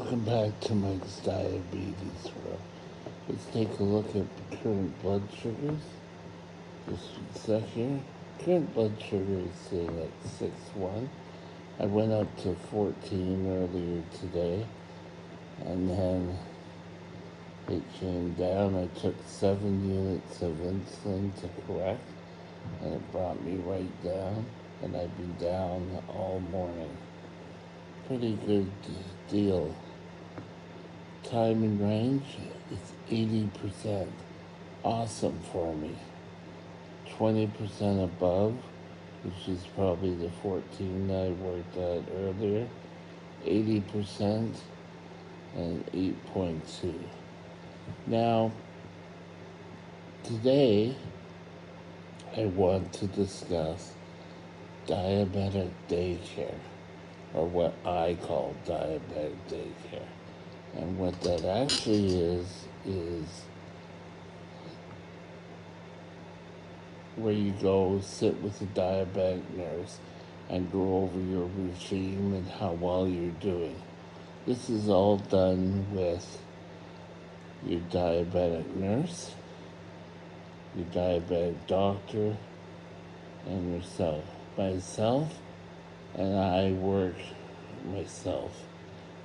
Welcome back to Mike's Diabetes World. Let's take a look at current blood sugars. Just a sec here. Current blood sugar is sitting at 6.1. I went up to 14 earlier today, and then it came down. I took 7 units of insulin to correct, and it brought me right down, and I've been down all morning. Pretty good deal. Time in range is 80%. Awesome for me. 20% above, which is probably the 14 that I worked at earlier. 80% and 8.2. Now, today I want to discuss diabetic daycare, or what I call diabetic daycare. And what that actually is where you go sit with a diabetic nurse and go over your regime and how well you're doing. This is all done with your diabetic nurse, your diabetic doctor, and yourself. Myself, and I work myself,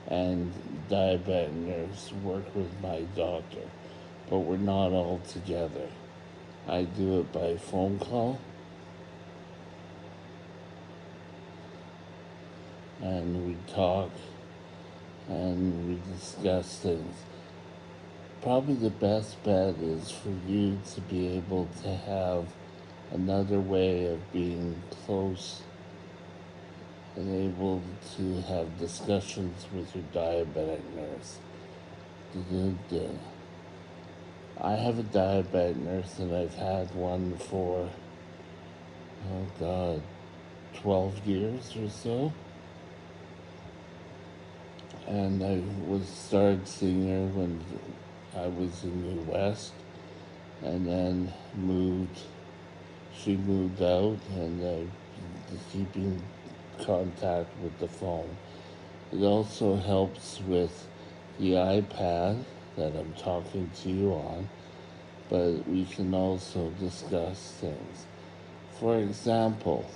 and diabetic nurse work with my doctor, but we're not all together. I do it by phone call, and we talk, and we discuss things. Probably the best bet is for you to be able to have another way of being close and able to have discussions with your diabetic nurse. I have a diabetic nurse, and I've had one for, 12 years or so. And I started seeing her when I was in New West, and then she moved out, and I keeping contact with the phone. It also helps with the iPad that I'm talking to you on, but we can also discuss things. For example,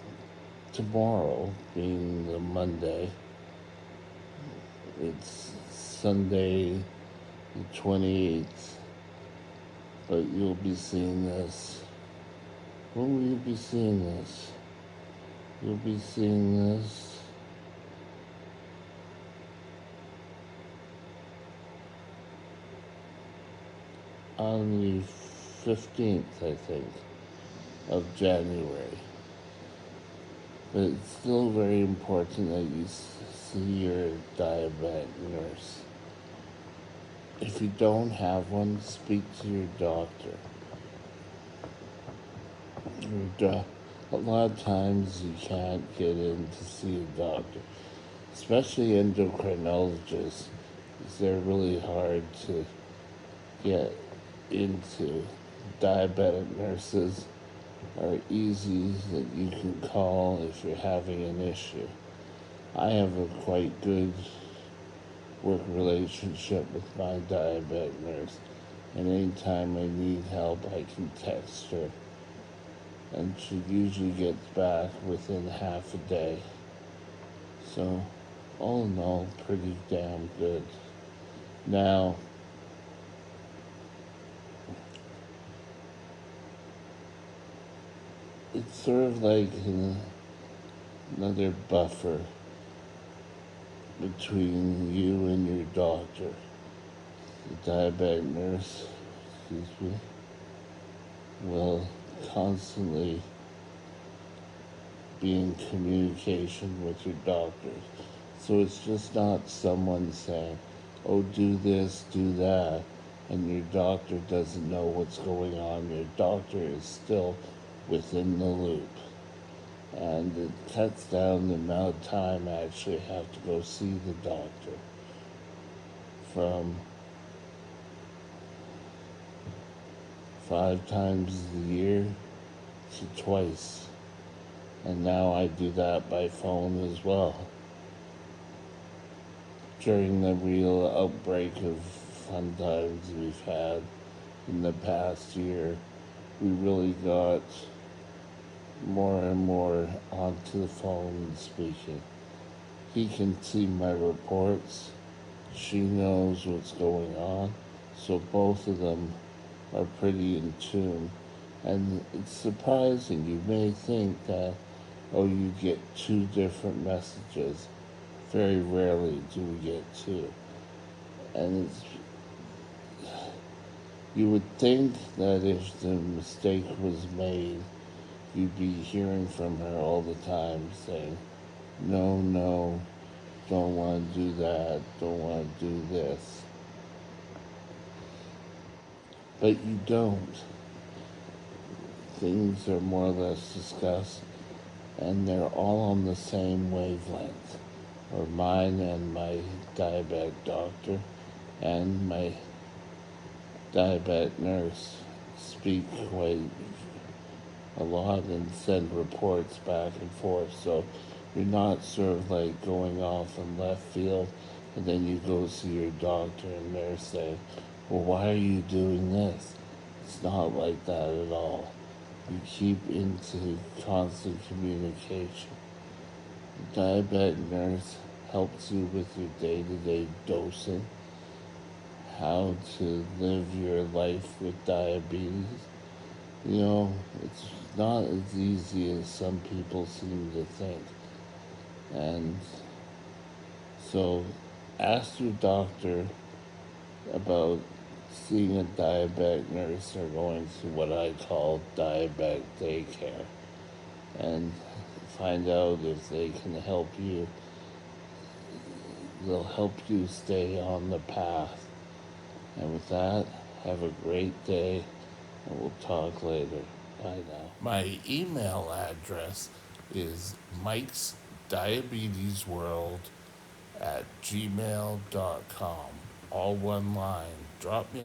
tomorrow being the Monday, it's Sunday the 28th, but you'll be seeing this. When will you be seeing this? You'll be seeing this on the 15th, I think, of January. But it's still very important that you see your diabetic nurse. If you don't have one, speak to your doctor. A lot of times you can't get in to see a doctor, especially endocrinologists. They're really hard to get into. Diabetic nurses are easy that you can call if you're having an issue. I have a quite good work relationship with my diabetic nurse, and anytime I need help, I can text her, and she usually gets back within half a day. So, all in all, pretty damn good. Now, it's sort of like another buffer between you and your doctor. The diabetic nurse, will constantly be in communication with your doctors. So it's just not someone saying, oh, do this, do that, and your doctor doesn't know what's going on. Your doctor is still within the loop. And it cuts down the amount of time I actually have to go see the doctor from 5 times a year to twice. And now I do that by phone as well. during the real outbreak of fun times we've had in the past year, we really got more and more onto the phone and speaking. He can see my reports. She knows what's going on. So both of them are pretty in tune. And it's surprising. You may think that, oh, you get two different messages. Very rarely do we get two. And you would think that if the mistake was made, you'd be hearing from her all the time saying, no, no, don't want to do that, don't want to do this. But you don't. Things are more or less discussed, and they're all on the same wavelength, or mine and my diabetic doctor and my diabetic nurse speak quite a lot and send reports back and forth. So you're not sort of like going off in left field and then you go see your doctor and they're saying, well, why are you doing this? It's not like that at all. You keep into constant communication. The diabetic nurse helps you with your day-to-day dosing, how to live your life with diabetes. You know, it's not as easy as some people seem to think. And so ask your doctor about seeing a diabetic nurse or going to what I call diabetic daycare and find out if they can help you. They'll help you stay on the path. And with that, have a great day and we'll talk later. Bye now. My email address is Mike's Diabetes World at gmail.com. All one line. Drop me